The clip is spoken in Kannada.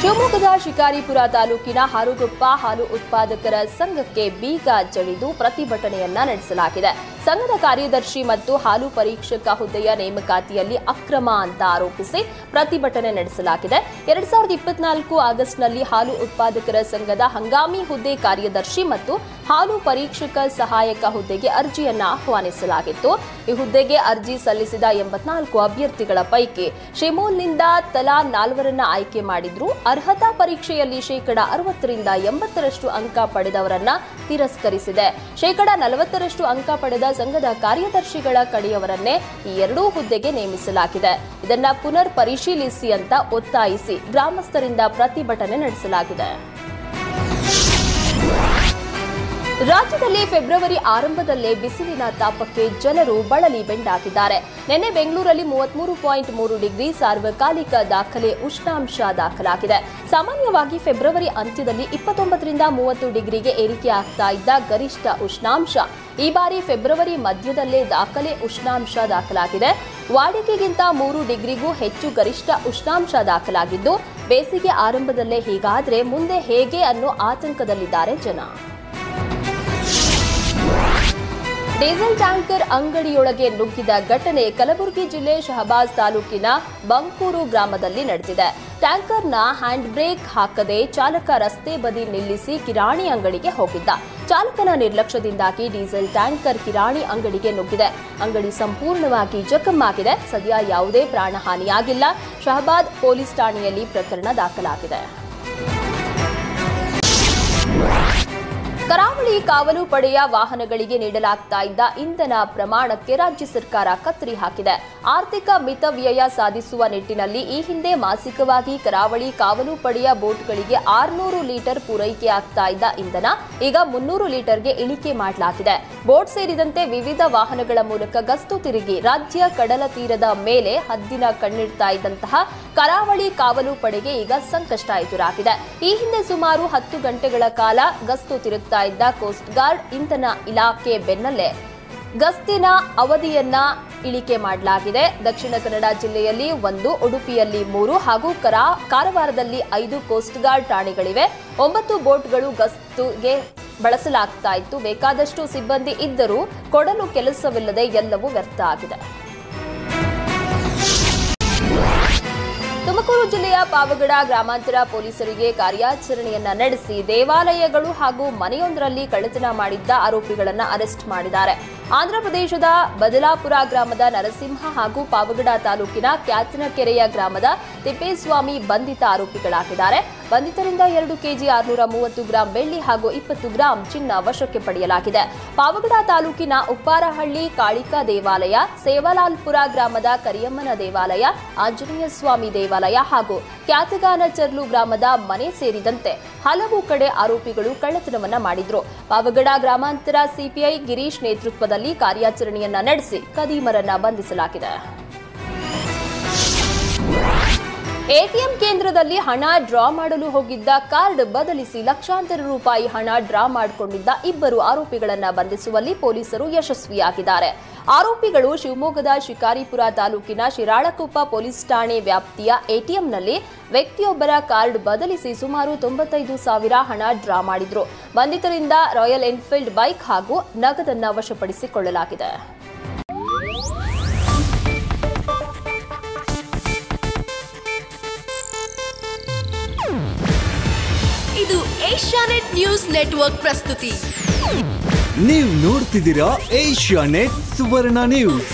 ಶಿವಮೊಗ್ಗದ ಶಿಕಾರಿಪುರ ತಾಲೂಕಿನ ಹಾರುಗೊಪ್ಪ ಹಾಲು ಉತ್ಪಾದಕರ ಸಂಘಕ್ಕೆ ಬೀಗ ಜಡಿದು ಪ್ರತಿಭಟನೆಯನ್ನ ನಡೆಸಲಾಗಿದೆ. ಸಂಘದ ಕಾರ್ಯದರ್ಶಿ ಮತ್ತು ಹಾಲು ಪರೀಕ್ಷಕ ಹುದ್ದೆಯ ನೇಮಕಾತಿಯಲ್ಲಿ ಅಕ್ರಮ ಅಂತ ಆರೋಪಿಸಿ ಪ್ರತಿಭಟನೆ ನಡೆಸಲಾಗಿದೆ. 2024 ಆಗಸ್ಟ್ನಲ್ಲಿ ಹಾಲು ಉತ್ಪಾದಕರ ಸಂಘದ ಹಂಗಾಮಿ ಹುದ್ದೆ ಕಾರ್ಯದರ್ಶಿ ಮತ್ತು ಹಾಲು ಪರೀಕ್ಷಕ ಸಹಾಯಕ ಹುದ್ದೆಗೆ ಅರ್ಜಿಯನ್ನ ಆಹ್ವಾನಿಸಲಾಗಿತ್ತು. ಈ ಹುದ್ದೆಗೆ ಅರ್ಜಿ ಸಲ್ಲಿಸಿದ 84 ಅಭ್ಯರ್ಥಿಗಳ ಪೈಕಿ ಶಿಮೂಲ್ನಿಂದ ತಲಾ 4ರನ್ನ ಆಯ್ಕೆ ಮಾಡಿದ್ರು. ಅರ್ಹತಾ ಪರೀಕ್ಷೆಯಲ್ಲಿ 60% 80% ಅಂಕ ಪಡೆದವರನ್ನ ತಿರಸ್ಕರಿಸಿದೆ. 40% ಅಂಕ ಪಡೆದ ಸಂಘದ ಕಾರ್ಯದರ್ಶಿಗಳ ಕಡೆಯವರನ್ನೇ ಈ ಎರಡೂ ಹುದ್ದೆಗೆ ನೇಮಿಸಲಾಗಿದೆ. ಇದನ್ನ ಪುನರ್ ಪರಿಶೀಲಿಸಿ ಅಂತ ಒತ್ತಾಯಿಸಿ ಗ್ರಾಮಸ್ಥರಿಂದ ಪ್ರತಿಭಟನೆ ನಡೆಸಲಾಗಿದೆ. ರಾಜ್ಯದಲ್ಲಿ ಫೆಬ್ರವರಿ ಆರಂಭದಲ್ಲೇ ಬಿಸಿಲಿನ ತಾಪಕ್ಕೆ ಜನರು ಬಳಲಿ ಬೆಂಡಾಗಿದ್ದಾರೆ. ನಿನ್ನೆ ಬೆಂಗಳೂರಲ್ಲಿ 33.3 ಡಿಗ್ರಿ ಸಾರ್ವಕಾಲಿಕ ದಾಖಲೆ ಉಷ್ಣಾಂಶ ದಾಖಲಾಗಿದೆ. ಸಾಮಾನ್ಯವಾಗಿ ಫೆಬ್ರವರಿ ಅಂತ್ಯದಲ್ಲಿ 29ರಿಂದ 30 ಡಿಗ್ರಿಗೆ ಏರಿಕೆ ಆಗ್ತಾ ಇದ್ದ ಗರಿಷ್ಠ ಉಷ್ಣಾಂಶ ಈ ಬಾರಿ ಫೆಬ್ರವರಿ ಮಧ್ಯದಲ್ಲೇ ದಾಖಲೆ ಉಷ್ಣಾಂಶ ದಾಖಲಾಗಿದೆ. ವಾಡಿಕೆಗಿಂತ 3 ಡಿಗ್ರಿಗೂ ಹೆಚ್ಚು ಗರಿಷ್ಠ ಉಷ್ಣಾಂಶ ದಾಖಲಾಗಿದ್ದು, ಬೇಸಿಗೆ ಆರಂಭದಲ್ಲೇ ಹೀಗಾದ್ರೆ ಮುಂದೆ ಹೇಗೆ ಅನ್ನೋ ಆತಂಕದಲ್ಲಿದ್ದಾರೆ ಜನ. ಡೀಸೆಲ್ ಟ್ಯಾಂಕರ್ ಅಂಗಡಿಯೊಳಗೆ ನುಗ್ಗಿದ ಘಟನೆ ಕಲಬುರಗಿ ಜಿಲ್ಲೆ ಶಹಬಾಜ್ ತಾಲೂಕಿನ ಬಂಕೂರು ಗ್ರಾಮದಲ್ಲಿ ನಡೆದಿದೆ. ಟ್ಯಾಂಕರ್ನ ಹ್ಯಾಂಡ್ ಬ್ರೇಕ್ ಹಾಕದೆ ಚಾಲಕ ರಸ್ತೆ ಬದಿ ನಿಲ್ಲಿಸಿ ಕಿರಾಣಿ ಅಂಗಡಿಗೆ ಹೋಗಿದ್ದ. ಚಾಲಕನ ನಿರ್ಲಕ್ಷ್ಯದಿಂದಾಗಿ ಡೀಸೆಲ್ ಟ್ಯಾಂಕರ್ ಕಿರಾಣಿ ಅಂಗಡಿಗೆ ನುಗ್ಗಿದೆ. ಅಂಗಡಿ ಸಂಪೂರ್ಣವಾಗಿ ಜಖಮ್ಮಾಗಿದೆ. ಸದ್ಯ ಯಾವುದೇ ಪ್ರಾಣಹಾನಿಯಾಗಿಲ್ಲ. ಶಹಬಾದ್ ಪೊಲೀಸ್ ಠಾಣೆಯಲ್ಲಿ ಪ್ರಕರಣ ದಾಖಲಾಗಿದೆ. ಕರಾವಳಿ ಕಾವಲು ಪಡೆಯ ವಾಹನಗಳಿಗೆ ನೀಡಲಾಗ್ತಾ ಇದ್ದ ಇಂಧನ ಪ್ರಮಾಣಕ್ಕೆ ರಾಜ್ಯ ಸರ್ಕಾರ ಕತ್ತರಿ ಹಾಕಿದೆ. ಆರ್ಥಿಕ ಮಿತವ್ಯಯ ಸಾಧಿಸುವ ನಿಟ್ಟಿನಲ್ಲಿ ಈ ಹಿಂದೆ ಮಾಸಿಕವಾಗಿ ಕರಾವಳಿ ಕಾವಲು ಪಡೆಯ ಬೋಟ್ಗಳಿಗೆ 600 ಲೀಟರ್ ಪೂರೈಕೆ ಆಗ್ತಾ ಇದ್ದ ಇಂಧನ ಈಗ 300 ಲೀಟರ್ಗೆ ಇಳಿಕೆ ಮಾಡಲಾಗಿದೆ. ಬೋಟ್ ಸೇರಿದಂತೆ ವಿವಿಧ ವಾಹನಗಳ ಮೂಲಕ ಗಸ್ತು ತಿರುಗಿ ರಾಜ್ಯ ಕಡಲ ತೀರದ ಮೇಲೆ ಹದ್ದಿನ ಕಣ್ಣಿಡ್ತಾ ಇದ್ದಂತಹ ಕರಾವಳಿ ಕಾವಲು ಪಡೆಗೆ ಈಗ ಸಂಕಷ್ಟ ಎದುರಾಗಿದೆ. ಈ ಹಿಂದೆ ಸುಮಾರು 10 ಗಂಟೆಗಳ ಕಾಲ ಗಸ್ತು ತಿರುಗ್ತಾ ಇದ್ದ ಕೋಸ್ಟ್ ಗಾರ್ಡ್ ಇಂಧನ ಇಲಾಖೆ ಬೆನ್ನಲ್ಲೇ ಗಸ್ತಿನ ಅವಧಿಯನ್ನ ಇಳಿಕೆ ಮಾಡಲಾಗಿದೆ. ದಕ್ಷಿಣ ಕನ್ನಡ ಜಿಲ್ಲೆಯಲ್ಲಿ 1, ಉಡುಪಿಯಲ್ಲಿ 3 ಹಾಗೂ ಕಾರವಾರದಲ್ಲಿ 5 ಕೋಸ್ಟ್ ಗಾರ್ಡ್ ಠಾಣೆಗಳಿವೆ. 9 ಬೋಟ್ಗಳು ಗಸ್ತುಗೆ ಬಳಸಲಾಗ್ತಾ ಇತ್ತು. ಬೇಕಾದಷ್ಟು ಸಿಬ್ಬಂದಿ ಇದ್ದರೂ ಕೊಡಲು ಕೆಲಸವಿಲ್ಲದೆ ಎಲ್ಲವೂ ವ್ಯರ್ಥ ಆಗಿದೆ. ತುಮಕೂರು ಜಿಲ್ಲೆಯ ಪಾವಗಡ ಗ್ರಾಮಾಂತರ ಪೊಲೀಸರಿಗೆ ಕಾರ್ಯಾಚರಣೆಯನ್ನ ನಡೆಸಿ ದೇವಾಲಯಗಳು ಹಾಗೂ ಮನೆಯೊಂದರಲ್ಲಿ ಕಳ್ಳತನ ಮಾಡಿದ್ದ ಆರೋಪಿಗಳನ್ನು ಅರೆಸ್ಟ್ ಮಾಡಿದ್ದಾರೆ. ಆಂಧ್ರಪ್ರದೇಶದ ಬದಲಾಪುರ ಗ್ರಾಮದ ನರಸಿಂಹ ಹಾಗೂ ಪಾವಗಡ ತಾಲೂಕಿನ ಕ್ಯಾತನಕೆರೆಯ ಗ್ರಾಮದ ತಿಪ್ಪೇಸ್ವಾಮಿ ಬಂಧಿತ ಆರೋಪಿಗಳಾಗಿದ್ದಾರೆ. ಬಂಧಿತರಿಂದ 2 ಕೆಜಿ 630 ಗ್ರಾಂ ಬೆಳ್ಳಿ ಹಾಗೂ 20 ಗ್ರಾಂ ಚಿನ್ನ ವಶಕ್ಕೆ ಪಡೆಯಲಾಗಿದೆ. ಪಾವಗಡ ತಾಲೂಕಿನ ಉಪ್ಪಾರಹಳ್ಳಿ ಕಾಳಿಕಾ ದೇವಾಲಯ, ಸೇವಲಾಲ್ಪುರ ಗ್ರಾಮದ ಕರಿಯಮ್ಮನ ದೇವಾಲಯ, ಆಂಜನೇಯ ಸ್ವಾಮಿ ದೇವಾಲಯ ಹಾಗೂ ಕ್ಯಾತಗಾನಚರ್ಲು ಗ್ರಾಮದ ಮನೆ ಸೇರಿದಂತೆ ಹಲವು ಕಡೆ ಆರೋಪಿಗಳು ಕಳ್ಳತನವನ್ನ ಮಾಡಿದ್ರು. ಪಾವಗಡ ಗ್ರಾಮಾಂತರ ಸಿಪಿಐ ಗಿರೀಶ್ ನೇತೃತ್ವದಲ್ಲಿ ಕಾರ್ಯಾಚರಣೆಯನ್ನ ನಡೆಸಿ ಕದೀಮರನ್ನ ಬಂಧಿಸಲಾಗಿದೆ. ಎಟಿಎಂ ಕೇಂದ್ರದಲ್ಲಿ ಹಣ ಡ್ರಾ ಮಾಡಲು ಹೋಗಿದ್ದ ಕಾರ್ಡ್ ಬದಲಿಸಿ ಲಕ್ಷಾಂತರ ರೂಪಾಯಿ ಹಣ ಡ್ರಾ ಮಾಡಿಕೊಂಡಿದ್ದ 2 ಆರೋಪಿಗಳನ್ನು ಬಂಧಿಸುವಲ್ಲಿ ಪೊಲೀಸರು ಯಶಸ್ವಿಯಾಗಿದ್ದಾರೆ. ಆರೋಪಿಗಳು ಶಿವಮೊಗ್ಗದ ಶಿಕಾರಿಪುರ ತಾಲೂಕಿನ ಶಿರಾಳಕೊಪ್ಪ ಪೊಲೀಸ್ ಠಾಣೆ ವ್ಯಾಪ್ತಿಯ ಎಟಿಎಂನಲ್ಲಿ ವ್ಯಕ್ತಿಯೊಬ್ಬರ ಕಾರ್ಡ್ ಬದಲಿಸಿ ಸುಮಾರು 95,000 ಹಣ ಡ್ರಾ ಮಾಡಿದ್ರು. ಬಂಧಿತರಿಂದ ರಾಯಲ್ ಎನ್ಫೀಲ್ಡ್ ಬೈಕ್ ಹಾಗೂ ನಗದನ್ನ ವಶಪಡಿಸಿಕೊಳ್ಳಲಾಗಿದೆ. ಇದು ಏಷ್ಯಾನೆಟ್ ನ್ಯೂಸ್ ನೆಟ್ವರ್ಕ್ ಪ್ರಸ್ತುತಿ. ನೀವು ನೋಡ್ತಿದ್ದೀರಾ ಏಷ್ಯಾನೆಟ್ ಸುವರ್ಣ ನ್ಯೂಸ್.